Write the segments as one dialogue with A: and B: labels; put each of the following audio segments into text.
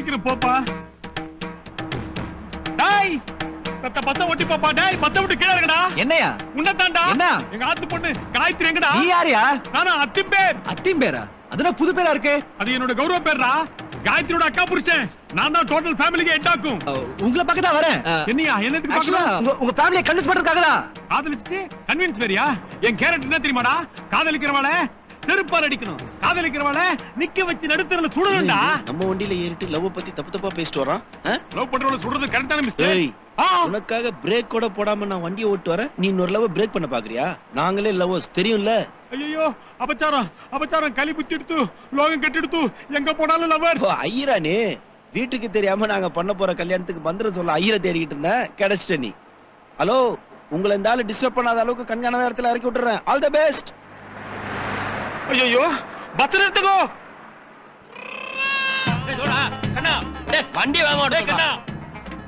A: சீக்கிரம் போப்பா. டேய் பத்த ஒட்டி போப்பா. டேய் பத்த விட்டு கீழ இருக்கடா.
B: என்னையா?
A: உன்னதான்டா.
B: என்ன?
A: எங்க ஆத்து பொண்ணு காயத்ரி எங்கடா?
B: நீ யாரியா?
A: நானா அத்திம்பேர்.
B: அத்திம்பேரா? அதுனா புது பேரா இருக்கு.
A: அது என்னோட கௌரவ பேர்டா. காயத்ரியோட அக்கா புருஷன். நான் தான் டோட்டல் ஃபேமிலிக்கு ஹெட் ஆக்கும்.
B: உங்களை பக்கம் தான் வரேன்.
A: என்னையா? என்னத்துக்கு பார்க்கணும்?
B: உங்க ஃபேமிலியை கன்வின்ஸ் பண்றதுக்காக தான்.
A: காதலிச்சிட்டு கன்வின்ஸ் வேறியா? என் கேரக்டர் என்ன தெரியுமாடா? காதலிக்கிறவள செருப்பால் அடிக்கணும், காதலிக்கிறவள நிக்க வச்சு நடுத்தறல சுடணும்டா.
C: நம்ம வண்டியில ஏறிட்டு லவ் பத்தி தப்பு தப்பா பேசிட்டு வரான்.
A: லவ் பண்றவள சுடுறது கரெக்டான மிஸ்டேக்.
C: உனக்காக பிரேக் கூட போடாம நான் வண்டியை ஓட்டு வரேன், நீ இன்னொரு லவ் பிரேக் பண்ண பாக்குறியா? நாங்களே லவ்வர்ஸ் தெரியும்ல.
A: ஐயோ அபச்சாரம் களி புத்தி எடுத்து லோகம் கட்டி எடுத்து எங்க போனாலும் லவர்ஸ்.
C: ஐயரானே, வீட்டுக்கு தெரியாம நாங்க பண்ண போற கல்யாணத்துக்கு மந்திரம் சொல்ல ஐயரை தேடிக்கிட்டு இருந்தேன், கிடைச்சிட்ட நீ. ஹலோ, உங்களை இந்த ஆளு டிஸ்டர்ப் பண்ணாத அளவுக்கு கல்யாண நேரத்துல இறக்கி விட்டுறேன். All the best.
A: ஐயோ பஸ் எடுத்துக்கோ.
D: வண்டி வாங்க கண்ணா.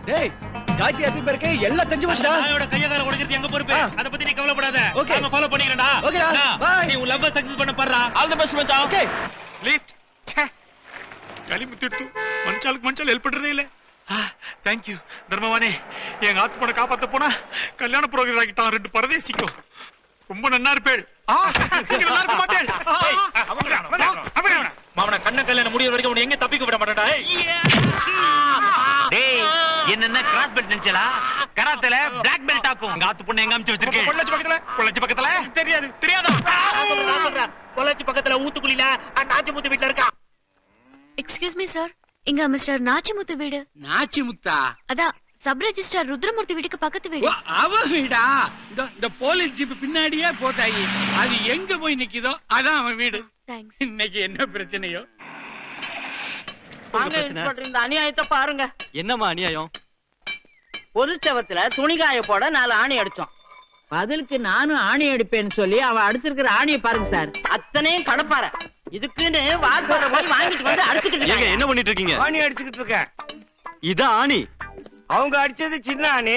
B: டேய் காயத்ரி அத்திம்பேருக்கு எல்லாம் தெரிஞ்சு போச்சுடா.
D: நாயோட கையகார உடைக்கிறது எங்க பொறுப்பு. அத பத்தி நீ கவலைப்படாத.
B: ஓகே,
D: நாங்க ஃபாலோ பண்ணிக்கிறேன்டா.
B: ஓகேடா, பை.
D: நீ உன் லவ் சக்சஸ் பண்ண பாறா. ஆல் தி பெஸ்ட் மச்சான்.
B: Okay
A: lift. ச்சே, களி புத்தி எடுத்து மனுஷாலுக்கு ஹெல்ப் பண்றதே இல்ல. தேங்க் யூ தர்மவானே. எங்க ஆத்து பொண்ணை காப்பாத்த போனா கல்யாண புரோகிராம் ஆகிட்டான் ரெண்டு பரதேசிக்கும். ரொம்ப நன்னா இருப்பேள். நீங்க நல்லா இருக்க மாட்டேன்.
D: மாமனா கண்ண கல்யாணம் முடியற வரைக்கும் உன்னை எங்க தப்பிக்க விட மாட்டேன்டா.
E: டேய் என்னென்ன கிராஸ் பெல்ட் நினைச்சலா? கராத்தேல பிளாக் பெல்ட் ஆக்கும். எங்க ஆத்து பொண்ணு எங்க அம்ச்சி வச்சிருக்கேன்? பொள்ளாச்சி பக்கத்துல. தெரியாதா?
D: பொள்ளாச்சி பக்கத்துல ஊத்துக்குளில நாச்சிமுத்து வீட்ல இருக்கா.
F: எக்ஸ்கியூஸ் மீ சார், இங்க மிஸ்டர் நாச்சிமுத்து வீடு.
G: நாச்சிமுத்தா?
F: அதான் சப் ரெஜிஸ்ட்ரார் ருத்ரமூர்த்தி வீட்டுக்கு பக்கத்து வீடு.
G: அவ வீடா? இந்த போலீஸ் ஜீப் பின்னாடியே போட்டாயி, அது எங்க போய் நிக்குதோ அதான் அவன் வீடு.
F: தேங்க்ஸ்.
G: இன்னைக்கு என்ன பிரச்சனையோ?
H: இந்த அநியாயத்தை பாருங்க.
E: என்னம்மா அநியாயம்?
H: பொதுச்சவத்துல துணிகாய போட 4 ஆணி அடிச்சோம். பதிலுக்கு நானும் ஆணி அடிப்பேன்னு சொல்லி அவ அடிச்சிருக்கிற ஆணியை பாருங்க சார். அத்தனையும் கடப்பார. இதுக்குன்னு வார்த்தை போய் வாங்கிட்டு வந்து அடிச்சுக்கிட்டு
E: ஏங்க என்ன பண்ணிட்டு இருக்கீங்க?
I: ஆணி அடிச்சுக்கிட்டு இருக்கேன்.
E: இதான் ஆணி.
I: அவங்க அடிச்சது சின்ன ஆணி,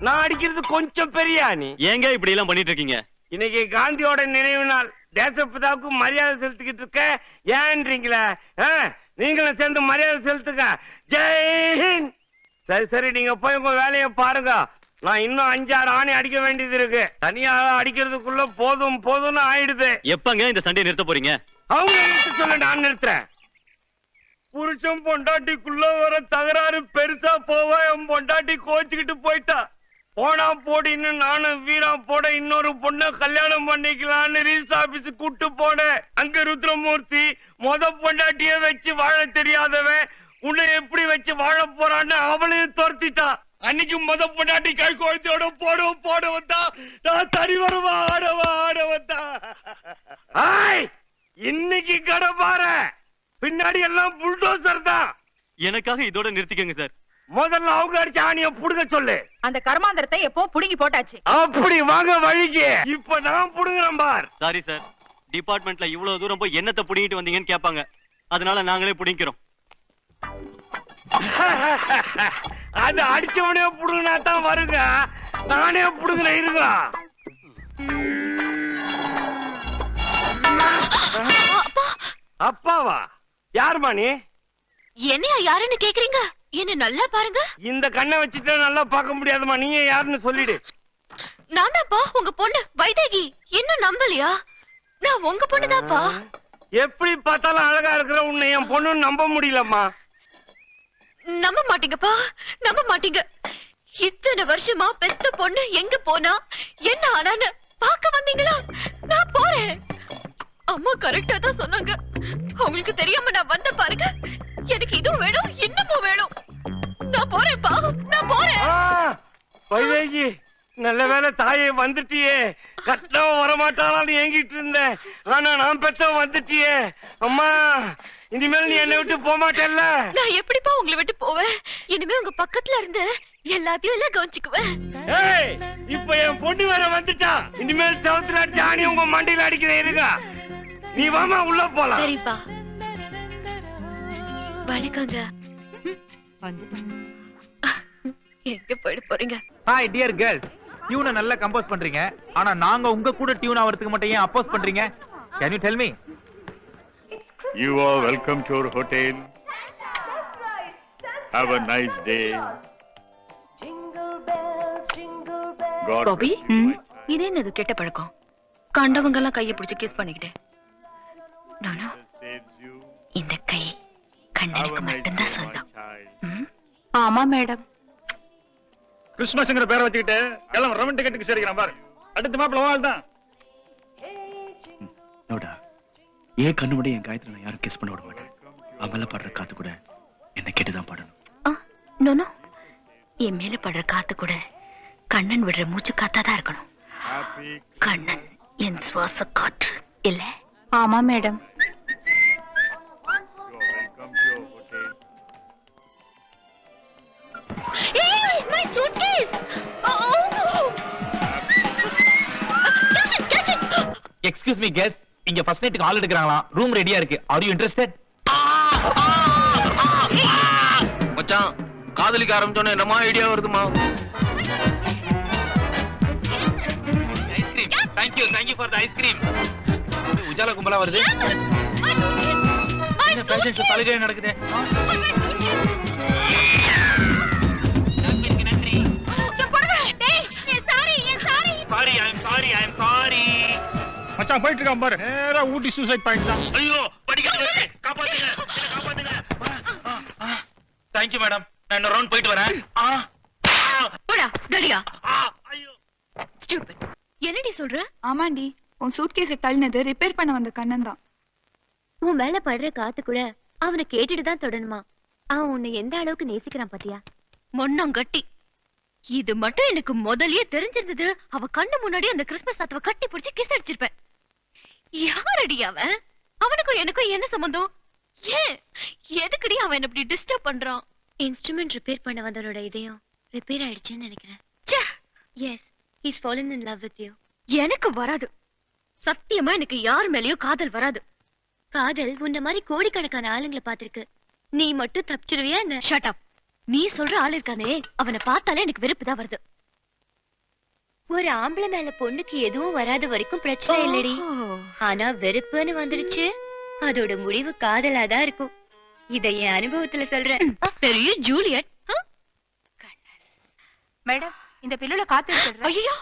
I: நான் அடிக்கிறது கொஞ்சம் பெரிய ஆணி.
E: ஏங்க இப்படி எல்லாம் பண்ணிட்டு இருக்கீங்க?
I: இன்னைக்கு காந்தியோட நினைவு நாள், தேசப்பிதாவுக்கு மரியாதை செலுத்திக்கிட்டு இருக்க. ஏன்றீங்களா? நீங்களும் சேர்ந்து மரியாதை செலுத்துங்க. ஜெய்ஹிந்த். சரி நீங்க போய் உங்க வேலையை பாருங்க. நான் இன்னும் 5-6 ஆணி அடிக்க வேண்டியது இருக்கு. தனியாக அடிக்கிறதுக்குள்ள போதும்னு ஆயிடுது.
E: எப்பங்க இந்த சண்டையை நிறுத்த போறீங்க?
I: அவங்க நிறுத்த சொல்ல நான் நிறுத்துறேன். புருஷன் பொண்டாட்டிக்குள்ள வர தகராறு பெருசா போவ என் பொண்டாட்டி கோச்சுக்கிட்டு போயிட்டா. போனா போடின்னு நானும் வீரா போட இன்னொரு பொண்ணை கல்யாணம் பண்ணிக்கலான்னு ரீஸ் ஆபீஸ் கூட்டு போனேன். அங்க ருத்ரமூர்த்தி பொண்டாட்டிய வச்சு வாழ தெரியாதவன் உன்னை எப்படி வச்சு வாழ போறான்னு அவளையும் துரத்திட்டா. அன்னைக்கு பொண்டாட்டி கை கோயத்தோட போட வந்தா, நான் தனி வருவா ஆட வந்தா. இன்னைக்கு கடை பாரு, பின்னாடி எல்லாம் புல்டோசர் தான்.
E: எனக்காக இதோட நிறுத்திக்கங்க சார்.
I: முதல்ல அவங்க அடிச்ச ஆணிய புடுங்க சொல்லு.
H: அந்த கர்மாந்திரத்தை எப்போ புடுங்கி போட்டாச்சு.
I: அப்படி வாங்க வழிக்கு. இப்ப நான் புடுங்குறேன் பார்.
E: சாரி சார், டிபார்ட்மெண்ட்ல இவ்வளவு தூரம் போய் என்னத்தை புடிங்கிட்டு வந்தீங்கன்னு கேட்பாங்க, அதனால நாங்களே புடிங்கிறோம்.
I: அது அடிச்சவனே புடுங்கினா தான் வருங்க, நானே புடுங்குற இருங்க. அப்பாவா? யாருமா நீ?
F: என்னையா யாருன்னு கேக்குறீங்க? என்ன நல்லா பாருங்க.
I: இந்த கண்ணை வச்சுட்டு நல்லா பார்க்க முடியாதுமா, நீயே யாருன்னு சொல்லிடு.
F: நான் தான்ப்பா உங்க பொண்ணு வைதேகி. இன்னும் நம்பலையா? நான் உங்க பொண்ணுதான்ப்பா.
I: எப்படி பார்த்தாலும் அழகா இருக்கிற உன்னை என் பொண்ணு நம்ப முடியலம்மா.
F: நம்ப மாட்டீங்கப்பா, நம்ப மாட்டீங்க. இத்தனை வருஷமா பெத்த பொண்ணு எங்க போனா என்ன ஆனான்னு பார்க்க வந்தீங்களா? நான் போறேன். அம்மா கரெக்டா தான் சொன்னாங்க. அவங்களுக்கு தெரியாம நான் வந்த பாருங்க. எனக்கு இதுவும் வேணும், இன்னமும் வேணும். நான் போறேன்ப்பா, நான் போறேன்.
I: வைதேகி, நல்ல வேலை தாயே வந்துட்டியே. கட்டவும் வரமாட்டாளான்னு ஏங்கிட்டு இருந்தேன். ஆனா நான் பெத்தவன் வந்துட்டியே. அம்மா, இனிமேல் நீ என்னை விட்டு போக மாட்டேல்ல?
F: நான் எப்படிப்பா உங்களை விட்டு போவேன்? இனிமே உங்க பக்கத்துல இருந்து எல்லாத்தையும் எல்லாம் கவனிச்சுக்குவேன்.
I: இப்ப என் பொண்ணு வேற வந்துட்டா. இனிமேல் சவுத்துல அடிச்சு ஆணி உங்க மண்டியில அடிக்கிறேன் இருங்க. நீ வாமா உள்ள போலாம்.
F: சரிப்பா, வணக்கங்க. எங்க போயிட போறீங்க?
B: ஹாய் டியர் கேர்ள்ஸ், டியூனை நல்லா கம்போஸ் பண்றீங்க, ஆனா நாங்க உங்க கூட டியூன் ஆவறதுக்கு மட்டும் ஏன் அப்போஸ் பண்றீங்க? Can you tell me?
A: You are welcome to our hotel. Have a nice day. God
F: Bobby
A: bless you, my child.
F: இது என்னது கெட்ட பழக்கம்? கண்டவங்க எல்லாம் கையை பிடிச்சு கிஸ் பண்ணிக்கிட்டேன். நானா
A: Saves you.
F: இந்த கை
A: Have
F: கண்ணனுக்கு
A: a nice
F: மட்டும்தான்
A: day, my
F: சொந்தம்.
A: child.
F: ஆமா மேடம்.
A: கிறிஸ்துமஸ்ங்கிற பேரை வச்சுக்கிட்டு எல்லாம் ரவுண்ட் டிக்கெட்டுக்கு சரிக்கிறான் பாரு. அடுத்த மாப்பிள்ள வாழ் தான்.
C: நோடா ஏன் கண்ணுபடி என் காயத்துல நான் யாரும் கிஸ் பண்ண விட மாட்டேன். அமல படுற காத்து கூட என்ன கேட்டுதான் பாடணும்.
F: நோனோ என் மேல படுற காத்து கூட கண்ணன் விடுற மூச்சு காத்தாதான் இருக்கணும்.
A: Happy
F: கண்ணன் என் சுவாச காற்று இல்ல? ஆமா madam.
A: You are welcome to your hotel.
F: Hey, my suitcase! Catch it!
B: Excuse me girls, இங்க ஃபர்ஸ்ட் நைட்டுக்கு ஆள் எடுக்கறாங்களா? ரூம் ரெடியா இருக்கு. Are you interested?
I: மச்சான் காதலிக்க ஆரம்பிச்சோன்னே என்னமா ஐடியா வருதுமா?
B: Ice cream. Thank you for the ice cream. Ujala கும்பலா வருது.
F: My suitcase!
B: என்ன ஃபேஷன் ஷோ தலைகை நடக்குது?
E: Sorry, I am sorry.
A: மச்சான் போயிட்டு இருக்கான் பாரு. நேரா ஊட்டி சூசைட் பாயிண்ட் தான்.
E: ஐயோ, படிக்காத காப்பாத்துங்க, என்ன காப்பாத்துங்க.
B: Thank you madam. நான் இன்னொரு ரவுண்ட் போயிட்டு வரேன்.
F: போடா கடியா.
E: ஐயோ.
F: ஸ்டூபிட். என்னடி சொல்ற?
J: ஆமாண்டி, உன் சூட்கேஸை தள்ளினது ரிப்பேர் பண்ண வந்த கண்ணன் தான்.
F: உன் மேல படுற காத்து கூட அவனை கேட்டுட்டு தான் தொடணுமா? அவன் உன்னை எந்த அளவுக்கு நேசிக்கிறான் பாத்தியா? மொன்னங்கட்டி. இது மட்டும் எனக்கு முதல்லயே தெரிஞ்சிருந்தது, அவ கண்ணு முன்னாடி அந்த கிறிஸ்மஸ் தாத்தாவை கட்டி பிடிச்சு கிஸ் அடிச்சிருப்பேன். யாரடி அவன்? அவனுக்கும் எனக்கும் என்ன சம்பந்தம்? ஏன் எதுக்குடி அவன் என்ன இப்படி டிஸ்டர்ப் பண்றான்? இன்ஸ்ட்ருமெண்ட் ரிப்பேர் பண்ண வந்தவனோட இதயம் ரிப்பேர் ஆயிடுச்சுன்னு நினைக்கிறேன். Yes, he's fallen in love with you. எனக்கு வராது. சத்தியமா எனக்கு யார் மேலயும் காதல் வராது. காதல் உன்ன மாதிரி கோடிக்கணக்கான ஆளுங்களை பாத்திருக்கு. நீ மட்டும் தப்பிச்சிருவியா என்ன? Shut up. நீ சொல்ற ஆள் இருக்கானே, அவனை பார்த்தாலே எனக்கு வெறுப்பு தான் வருது. ஒரு ஆம்பளை மேல பொண்ணுக்கு எதுவும் வராத வரைக்கும் பிரச்சனை இல்லடி. ஆனா வெறுப்புன்னு வந்துடுச்சு, அதோட முடிவு காதலாதான் இருக்கும். இத என் அனுபவத்துல சொல்றேன். பெரிய ஜூலியட்.
J: மேடம், இந்த பில்லுல காத்து எடுத்துடுறேன்.
F: ஐயோ,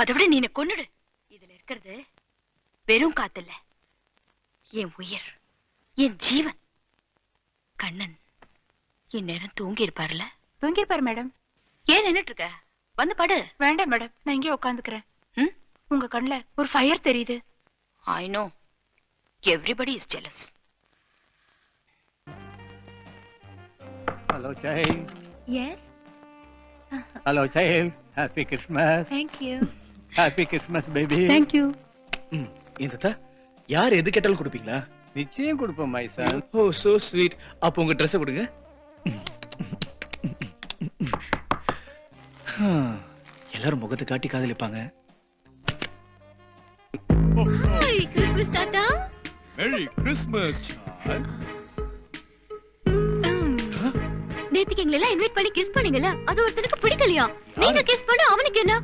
F: அதை விட நீ என்ன கொன்னுடு. இதுல இருக்கிறது வெறும் காத்து இல்ல, என் உயிர், என் ஜீவன். கண்ணன் என் நேரம் தூங்கி இருப்பாருல?
J: தூங்கிருப்பாரு மேடம்.
F: ஏன் நின்னுட்டு இருக்க? வந்து படு.
J: வேண்டாம் மேடம், நான் இங்கே உட்காந்துக்கிறேன். உங்க கண்ணுல ஒரு ஃபயர் தெரியுது.
F: I know. Everybody is jealous.
I: Hello child.
F: Yes.
I: Hello child. Happy Christmas.
F: Thank you.
I: Happy Christmas baby.
J: Thank you.
C: இந்த யார் எது கேட்டாலும் கொடுப்பீங்களா?
I: நிச்சயம் கொடுப்போம் my son.
C: Oh so sweet. அப்போ உங்க ட்ரெஸ் கொடுங்க. எல்லாரும் முகத்தை காட்டி காதலிப்பாங்க.
F: Hi, Christmas Tata.
A: Merry Christmas, child.
F: நேத்துக்கு எங்களெல்லாம் இன்வைட் பண்ணி கிஸ் பண்ணீங்கல்ல, அது ஒருத்தனுக்கு பிடிக்கலையா? நீங்க கிஸ் பண்ண அவனுக்கு என்ன?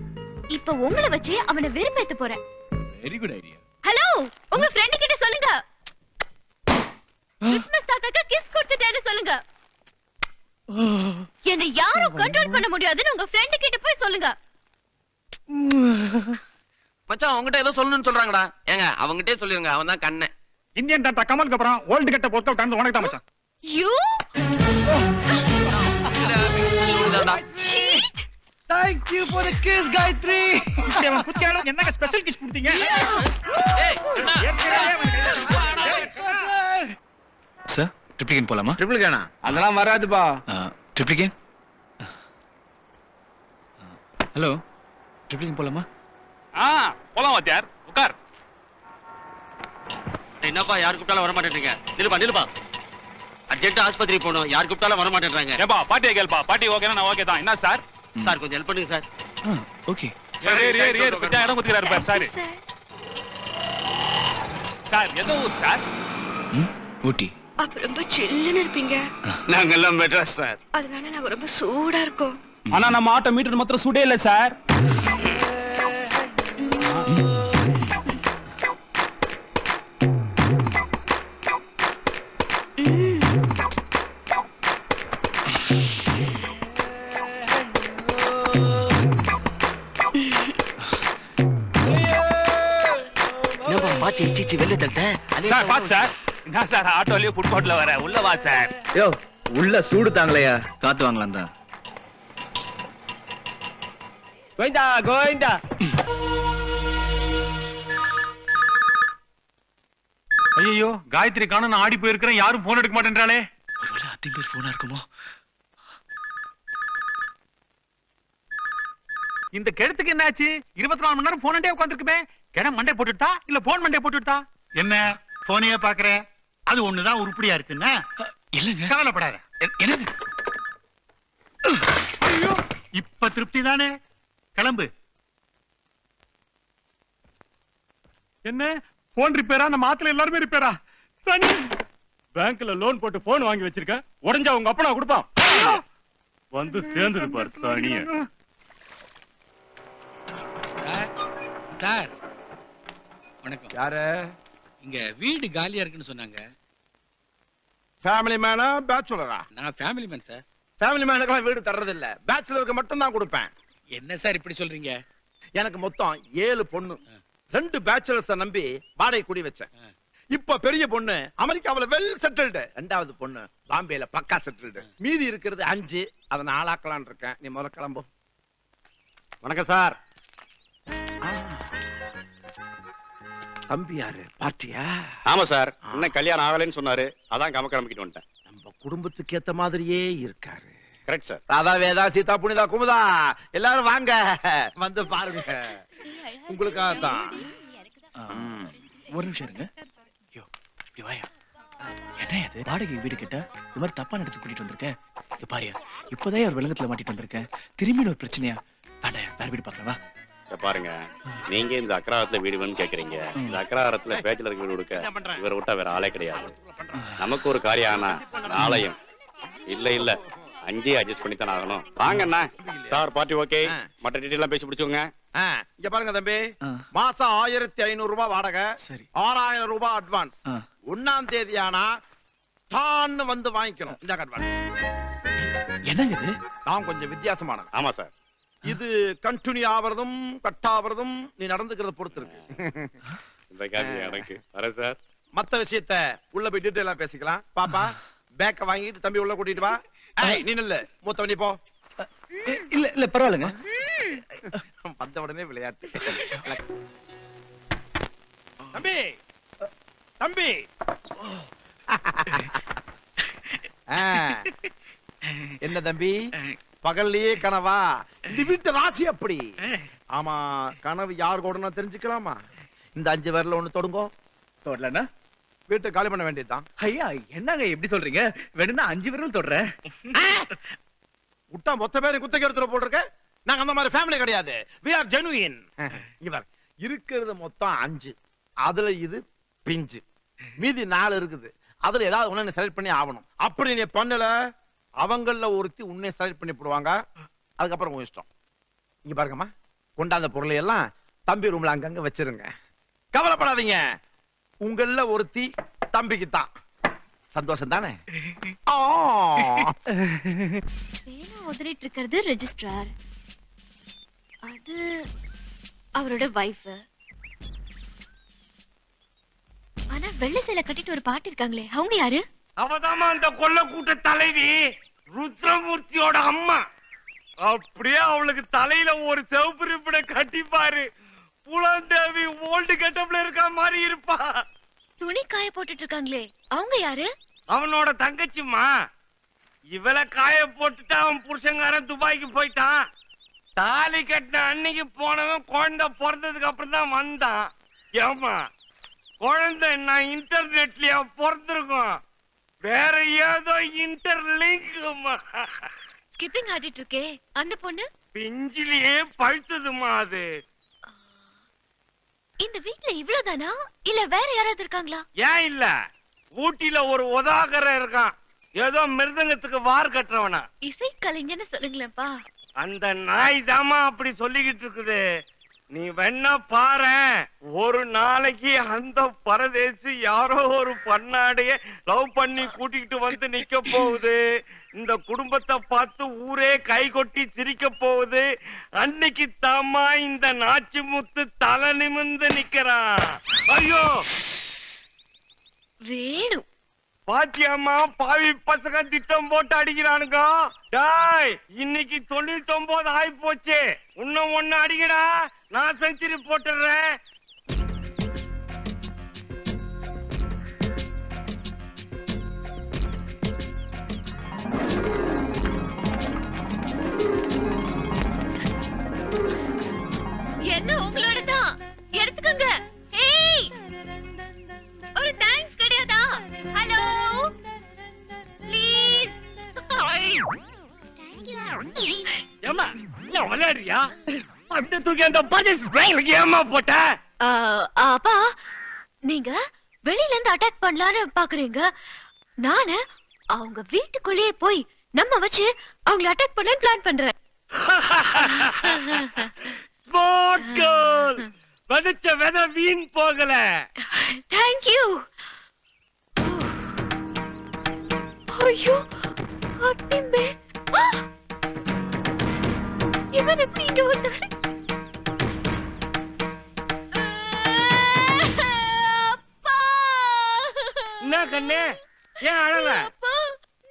F: இப்ப உங்களை வச்சு அவனை வெறுப்பேத்த போறேன்.
A: Very good idea.
F: ஹலோ, உங்க ஃப்ரெண்ட் கிட்ட சொல்லுங்க, கிறிஸ்மஸ் தாத்தாக்கு கிஸ் கொடுத்துட்டேன்னு சொல்லுங்க. என்னை யாரும் கண்ட்ரோல் பண்ண முடியாதுன்னு உங்க ஃப்ரெண்ட் கிட்ட போய் சொல்லுங்க.
I: மச்சான் அவங்ககிட்ட ஏதோ சொல்லணும்னு சொல்றாங்கடா. ஏங்க அவங்ககிட்டே சொல்லிருங்க, அவன் தான் கண்ணன்.
A: இந்தியன் தாத்தா கமலுக்கு அப்புறம் வேர்ல்ட் கட்ட ஒர்க் அவுட் ஆனது உனக்கு தான் மச்சான்.
F: You cheat.
C: Thank you for the kiss, Gayatri.
A: அவன் புத்தியால என்னங்க ஸ்பெஷல் கிஸ் கொடுத்தீங்க?
B: சார், ட்ரிப்ளிகேன் போலாமா?
I: ட்ரிபிள் அதெல்லாம் வராதுப்பா.
B: ட்ரிப்ளிகேன். ஹலோ, ட்ரிப்ளிகேன் போலாமா?
E: போலாம் வாத்தியார், உட்கார்.
D: என்னப்பா யார் கூப்பிட்டாலும் வர மாட்டேன்றீங்க? நிலுப்பா அர்ஜென்ட் ஆஸ்பத்திரி போகணும், யார் கூப்பிட்டாலும் வர மாட்டேன்றாங்க.
E: ஏப்பா பாட்டியை கேள்ப்பா, பாட்டி ஓகேனா நான் ஓகே தான். என்ன சார்?
D: சார் கொஞ்சம் ஹெல்ப் பண்ணுங்க சார்.
C: ஓகே.
E: ஏறு கொஞ்சம் இடம் கொடுத்துக்கிறாரு பார். சார் சார் எந்த ஊர் சார்?
C: ஊட்டி.
J: அப்ப ரொம்ப சில்லுன்னு இருப்பீங்க.
I: நாங்க எல்லாம் மெட்ராஸ் சார்.
J: அதனால நாங்க ரொம்ப சூடா இருக்கோம்.
I: ஆனா நம்ம ஆட்டோ மீட்டர் மாத்திரம் சுடே இல்ல சார்.
D: அடிச்சு வெளில தள்ளிட்டேன்
B: சார் பாத்து சார் என்ன சார் ஆட்டோலயே ஃபுட்பால்ல வர உள்ள வா சார்.
C: யோ உள்ள சூடு தாங்கலையா, காத்து வாங்கலாம் தான். கோவிந்தா கோவிந்தா.
A: ஐயோ காயத்ரி காணோம், நான் ஆடி போயிருக்கிறேன், யாரும் போன் எடுக்க மாட்டேன்றாளே.
D: ஒருவேளை அத்தின் பேர் போனா இருக்குமோ?
B: இந்த கெடுத்துக்கு என்னாச்சு? 24 மணி நேரம் போனே உட்கார்ந்திருக்குமே. கிட மண்டை போட்டுட்டா இல்ல போன் மண்டை போட்டுட்டா?
A: என்ன போனையே பாக்குறேன், அது ஒண்ணுதான் உருப்படியா இருக்குன்னா
D: இல்லங்க
A: கவலைப்படாத.
D: என்னது?
A: ஐயோ இப்ப திருப்தி தானே, கிளம்பு. என்ன போன் ரிப்பேரா? நம்ம ஆத்துல எல்லாருமே ரிப்பேரா? சனி,
I: பேங்க்ல லோன் போட்டு போன் வாங்கி வச்சிருக்கேன், உடைஞ்சா உங்க அப்பனா கொடுப்பான். வந்து சேர்ந்தது பாரு சனிய.
G: சார் சார் வணக்கம்.
C: யாரு?
G: இங்க வீடு காலியா இருக்குன்னு சொன்னாங்க.
C: ஃபேமிலி மேனா பேச்சுலரா?
G: நான் ஃபேமிலி மேன் சார்.
C: ஃபேமிலி மேனுக்கெல்லாம் வீடு தர்றது இல்ல, பேச்சுலருக்கு மட்டும் தான் கொடுப்பேன்.
G: என்ன சார் இப்படி சொல்றீங்க?
C: எனக்கு மொத்தம் 7 பொண்ணு, 2 பேச்சுலர்ஸ நம்பி வாடகை குடி வச்சேன். இப்ப பெரிய பொண்ணு அமெரிக்காவுல வெல் செட்டில்டு, 2வது பொண்ணு பாம்பேல பக்கா செட்டில்டு. மீதி இருக்கிறது 5, அதை 4 ஆக்கலாம்னு இருக்கேன். நீ முதல்ல கிளம்பு.
I: வணக்கம் சார்.
C: தம்பி யாரு? பாட்டியா?
K: ஆமா சார், இன்னும் கல்யாணம் ஆகலைன்னு சொன்னாரு, அதான் கிளம்பிக்கிட்டு வந்துட்டேன்.
C: நம்ம குடும்பத்துக்கு ஏத்த மாதிரியே இருக்காரு.
K: Correct sir.
C: ராதா வேதா சீதா புனிதா குமுதா எல்லாரும் வாங்க, வந்து பாருங்க, உங்களுக்காக தான்.
D: ஒரு நிமிஷம் இருங்க. யோ இப்படி வாயா. என்ன இது வாடகை வீடு கிட்ட இந்த மாதிரி தப்பான இடத்துக்கு கூட்டிட்டு வந்திருக்கேன். இங்க பாரியா, இப்போதான் ஒரு வெள்ளத்துல மாட்டிட்டு வந்திருக்கேன். திரும்பி ஒரு பிரச்சனையா? வேண்டாம், வேற வீடு பாக்கவா?
K: பாருங்க, நீங்க இந்த அக்ராரத்துல வீடு வேணும்னு கேக்குறீங்க. இந்த அக்ராரத்துல பேச்சுலருக்கு வீடு கொடுக்க இவரை விட்டா வேற ஆளே கிடையாது. நமக்கு ஒரு காரியம் ஆனா நாளையும் இல்ல 5 அட்ஜஸ்ட் பண்ணி தானே ஆகணும். வாங்கண்ணா சார், பார்ட்டி ஓகே. மற்ற டீட்டெயில் எல்லாம் பேசி பிடிச்சுங்க.
C: இங்க பாருங்க தம்பி, மாசம் 1500 ரூபாய் வாடகை, 6000 ரூபாய் அட்வான்ஸ். 1ஆம் தேதி ஆனா டான்னு வந்து வாங்கிக்கணும். இந்த அட்வான்ஸ்.
D: என்னங்க இது?
C: நான் கொஞ்சம் வித்தியாசமான.
K: ஆமா சார்.
C: இது கண்டினியூ ஆவறதும் கட்டாவறதும் நீ நடந்துக்கிறத பொறுத்து இருக்கு.
K: இந்த காப்பி எனக்கு வர சார்.
C: மத்த விஷயத்த உள்ள போய் டீடைலா பேசிக்கலாம். பாப்பா பேக்க வாங்கிட்டு தம்பி உள்ள கூட்டிட்டு வா. ஏய் நீ நில்லு, மூத்த நீ போ.
D: இல்ல பரவாயில்லைங்க.
C: வந்த உடனே விளையாட்டு. தம்பி தம்பி. என்ன தம்பி, பகல்லையே கனவா? இந்த வீட்டு ராசி அப்படி. ஆமா, கனவு யார் கூடனா தெரிஞ்சுக்கலாமா? இந்த 5 விரல்ல ஒண்ணு தொடுங்கோ.
B: தொடலனா
C: வீட்டை காலி பண்ண வேண்டியதுதான்.
B: ஐயா என்னங்க எப்படி சொல்றீங்க? வேணும்னா 5 விரல் தொடறேன்.
C: விட்டா மொத்த பேரை குத்தகை எடுத்துற போட்டிருக்க. நாங்க அந்த மாதிரி ஃபேமிலி கிடையாது. we are genuine. இவர் இருக்கிறது மொத்தம் 5, அதுல இது பிஞ்சு, மீதி 4 இருக்குது. அதுல ஏதாவது ஒண்ணு செலக்ட் பண்ணி ஆகணும். அப்படி நீ பண்ணல, அவங்கள ஒருத்தி உன்னை செலக்ட் பண்ணி போடுவாங்க. அதுக்கப்புறம் உன் இஷ்டம். இங்க பாருங்கம்மா, கொண்டாந்த பொருளை எல்லாம் தம்பி ரூம்ல அங்கங்க வச்சிருங்க. கவலைப்படாதீங்க, உங்கள ஒருத்தி தம்பிக்கு தான். சந்தோஷம் தானே?
F: பேனா உதறிட்டு இருக்கிறது ரெஜிஸ்ட்ரார், அது அவரோட வைஃப். ஆனா வெள்ளை சேலை கட்டிட்டு ஒரு பாட்டி இருக்காங்களே, அவங்க யாரு?
I: அவதாமா அந்த கொல்ல கூட்ட தலைவி ருத்ரமூர்த்தியோட அம்மா. அப்படியே அவளுக்கு தலையில ஒரு சிவப்பு ரிப்பனை கட்டிப்பாரு. புலந்தேவி ஓல்டு கெட்டப்ல இருக்க மாதிரி இருப்பா.
F: துணி காய போட்டுட்டு இருக்காங்களே, அவங்க யாரு?
I: அவனோட தங்கச்சிம்மா. இவளை காய போட்டுட்டு அவன் புருஷங்காரன் துபாய்க்கு போயிட்டான். தாலி கட்டின அன்னைக்கு போனவன் குழந்தை பிறந்ததுக்கு அப்புறம் தான் வந்தான். ஏமா குழந்தை நான் இன்டர்நெட்லயா பிறந்திருக்கோம், வேற ஏதோ இன்டர்லிங்க்மா.
F: ஸ்கிப்பிங் ஆடிட்டு இருக்கே அந்த பொண்ணு
I: பிஞ்சிலேயே பழுத்ததுமா அது.
F: இந்த வீட்ல இவ்வளவுதானா இல்ல வேற யாராவது இருக்காங்களா?
I: ஏன் இல்ல, ஊட்டில ஒரு உதாகரம் இருக்கான், ஏதோ மிருதங்கத்துக்கு வார் கட்டுறவனா.
F: இசை கலைஞன்னு சொல்லுங்களேன்ப்பா.
I: அந்த நாய் தாமா அப்படி சொல்லிக்கிட்டு இருக்குது. நீ வேணா பாரு, ஒரு நாளைக்கு அந்த பரதேசி யாரோ ஒரு பண்ணாடைய லவ் பண்ணி கூட்டிக்கிட்டு வந்து நிக்க போகுது. இந்த குடும்பத்தை பார்த்து ஊரே கை கொட்டி சிரிக்க போகுது. அன்னைக்கு தாமா இந்த நாச்சி முத்து தலை நிமிர்ந்து நிக்கிறான். ஐயோ
F: வேணு,
I: பாத்தியம்மா, பாவி பசங்க திட்டம் போட்டு அடிக்கிறானுங்க. டாய், இன்னைக்கு 99 ஆயி போச்சு. இன்னும் ஒண்ணு அடிக்கடா, நான் செஞ்சுரி போட்டுறேன்.
F: எல்லாம் உங்களோட தான், எடுத்துக்கோங்க. ஏய், ஒரு தேங்க்ஸ் கிடையாதா? Hello please.
I: ஏம்மா, என்ன விளையாடுறியா? அப்படியே தூக்கி அந்த பஜஸ் பேங்க்ல ஏம்மா போட்ட?
F: அப்பா, நீங்க வெளியில இருந்து அட்டாக் பண்ணலான்னு பாக்குறீங்க. நானு அவங்க வீட்டுக்குள்ளேயே போய் நம்ம வச்சு அவங்கள அட்டாக் பண்ண பிளான் பண்றேன்.
I: ஸ்மார்ட் கேர்ள், விதைச்ச விதை வீண் போகல.
F: Thank you. ஐயோ, அத்திம்பே, இவன் எப்படி இங்க வந்தாரு? அப்பா!
I: என்ன கண்ணே, ஏன் அழல?
F: அப்பா,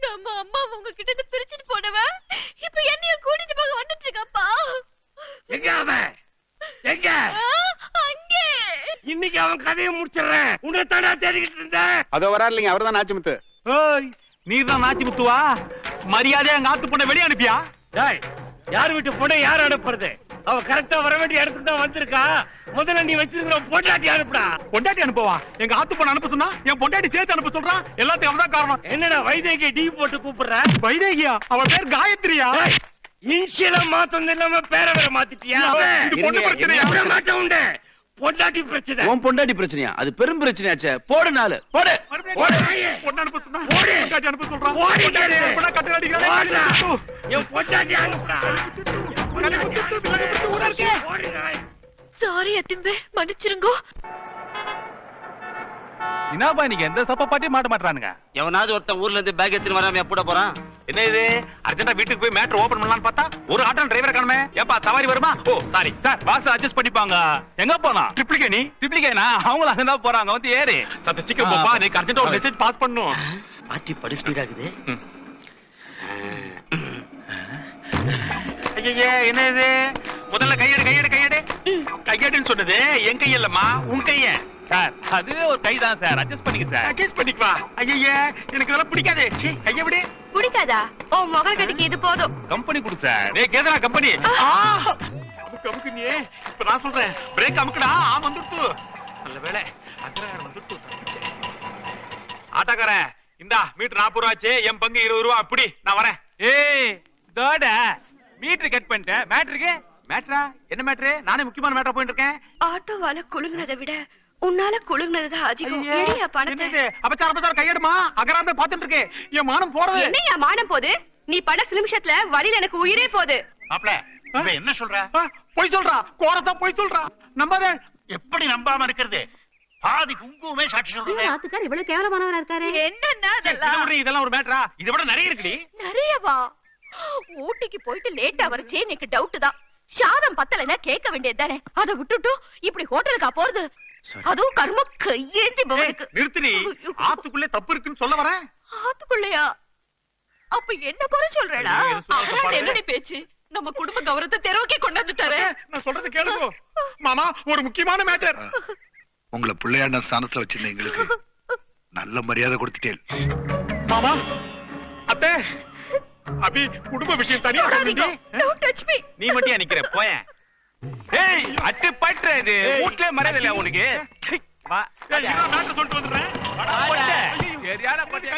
F: நம்ம அம்மா உங்ககிட்ட இருந்து பிரிச்சுட்டு போனவ இப்ப என்னைய கூட்டிட்டு போக வந்துட்டு இருக்கப்பா.
I: எங்க அவன்? எங்க?
F: அங்கே.
I: இன்னைக்கு அவன் கதையை முடிச்சிடுறேன். உன்னை தாண்டா தேடிக்கிட்டு இருந்தேன்.
B: அதோ வராரு இல்லைங்க, அவர்தான் நாச்சிமுத்து.
E: ஓய், நீதான் நாச்சி முத்துவா? மரியாதையா எங்க ஆத்து பொண்ணை வெளிய அனுப்பியா?
I: டேய், யார் வீட்டு பொண்ணை யார் அனுப்புறது? அவ கரெக்டா வர வேண்டிய இடத்துக்கு தான் வந்திருக்கா. முதல்ல நீ வச்சிருக்கிற பொண்டாட்டி அனுப்புடா.
E: பொண்டாட்டி அனுப்புவா? எங்க ஆத்து பொண்ணை அனுப்ப சொன்னா என் பொண்டாட்டி சேர்த்து அனுப்ப சொல்றான். எல்லாத்தையும் அவதான் காரணம்.
I: என்னடா வைதேகி டீ போட்டு கூப்பிடுற?
E: வைதேகியா? அவ பேர் காயத்ரியா?
I: இன்ஷியல மாத்தம் இல்லாம பேரை வேற மாத்திட்டியா?
E: இது பொண்ணு பிரச்சனையா?
I: மாட்ட உண்டு. பொண்டாட்டி பிரச்சனை.
B: உன் பொண்டாட்டி பிரச்சனையா? அது பெரும் பிரச்சனையாச்சே. போடு நாலு, போடு.
E: பொண்ணு அனுப்ப சொன்னா பொண்டாட்டி அனுப்ப சொல்றான். பொண்ணை கட்டை அடிக்கிறான்.
I: என் பொண்டாட்டி அனுப்புடா.
F: சாரி அத்திம்பே, மன்னிச்சிருங்க.
B: என்னப்பா நீங்க எந்த சப்ப பாட்டியும் மாட்ட மாட்டானுங்க.
C: எவனாவது ஒருத்தன் ஊர்ல இருந்து பேக் எடுத்துட்டு வராம எப்பட போறான்?
E: என்ன இது, அர்ஜென்ட்டா வீட்டுக்கு போய் மேட்டர் ஓபன் பண்ணலாம்னு பார்த்தா ஒரு ஆட்டோ டிரைவர் காணுமே. ஏப்பா சவாரி வருமா? ஓ சாரி சார், பாஸ் அட்ஜஸ்ட் பண்ணிப்பாங்க. எங்க போனா? ட்ரிப்ளிகேனி. ட்ரிப்ளிகேனா? அவங்களும் அங்க தான் போறாங்க. வந்து ஏறு. சத்த சீக்கிரம் போப்பா, நீ அர்ஜென்ட்டா ஒரு மெசேஜ் பாஸ் பண்ணனும்.
C: பாட்டி படு ஸ்பீட் ஆகுது.
E: ஐயே, என்ன இது? முதல்ல கையெடு கையெடு கையெடு. கையெடுன்னு சொன்னது என் கையில்லம்மா, உன் கைய. சார், அது ஒரு கைதான் சார், அட்ஜஸ்ட் பண்ணிக்க சார். அட்ஜஸ்ட் பண்ணிக்குவா? ஐயே, எனக்கு இதெல்லாம் பிடிக்காதே. சீ, கைய விடு.
F: பிடிக்காதா? ஓ முகல் கட்டிக்கு இது போதும்.
E: கம்பெனி கொடு சார். டேய் கேதரா கம்பெனி. அமுக்கு அமுக்கு நீ. இப்ப நான் சொல்றேன், பிரேக் அமுக்குடா. வந்துட்டு. நல்ல வேளை அக்கறார் வந்துட்டு. ஆட்டோக்காரன், இந்தா மீட்டர் 40 ரூபா ஆச்சு. என் பங்கு 20 ரூபா. அப்படி நான் வரேன். ஏய் தோட மீட்டர் கட் பண்ணிட்டேன். மேட்டருக்கு மேட்டரா? என்ன மேட்டரு? நானே முக்கியமான மேட்டரா போயிட்டு இருக்கேன்.
F: ஆட்டோவால குலுங்குனதை விட உன்னால குலுங்குனதுதான் அதிகம். எடியா பணத்தை.
E: என்னது? அப்பச்சார் கையெடுமா. அகராந்த பாத்துட்டு இருக்கேன். என் மானம் போறது.
F: என்னையா மானம் போது? நீ பட நிமிஷத்துல வழியில எனக்கு உயிரே போகுது.
E: மாப்ள, இவன் என்ன சொல்ற? போய் சொல்றா. கோரத்தா போய் சொல்றா. நம்பாத.
I: எப்படி நம்பாம இருக்கிறது? பாதி குங்குமே சாட்சி சொல்றது.
H: ஆத்துக்கார் இவ்வளவு கேவலமானவரா இருக்காரு.
F: என்னன்னா அதெல்லாம்?
E: இதெல்லாம் ஒரு மேட்டரா? இதை விட நிறைய இருக்குடி.
F: நிறையவா? ஊட்டிக்கு போயிட்டு லேட்டா வரச்சே எனக்கு டவுட் தான். சாதம் பத்தலைன்னா கேட்க வேண்டியது தானே. அதை விட்டுட்டு இப்படி ஹோட்டலுக்கா போறது? அதுவும் கர்ம கையேந்தி பவனுக்கு.
E: நிறுத்தினி. ஆத்துக்குள்ளே தப்பு இருக்குன்னு சொல்ல வரேன்.
F: ஆத்துக்குள்ளையா? அப்ப என்ன போல சொல்றடா? என்னடி பேச்சு? நம்ம குடும்ப கௌரவத்தை தெருவுக்கே கொண்டாந்துட்டாரு.
A: நான் சொல்றது கேளுங்க மாமா. ஒரு முக்கியமான மேட்டர்.
L: உங்களை பிள்ளையாண்ட ஸ்தானத்துல வச்சிருந்த எங்களுக்கு நல்ல மரியாதை கொடுத்துட்டேன்
A: மாமா. அத்தை, அபி குடும்ப விஷயம் தனியா பேசுங்க.
F: Don't touch me.
E: நீ மட்டும் நிக்கிற போயேன். ஏய் அட்டு பட்றது வீட்ல மரியாதை இல்ல உனக்கு. வா.
A: நான் மேட்டர் சொல்லிட்டு வந்துறேன்.
E: சரியான பட்டியா.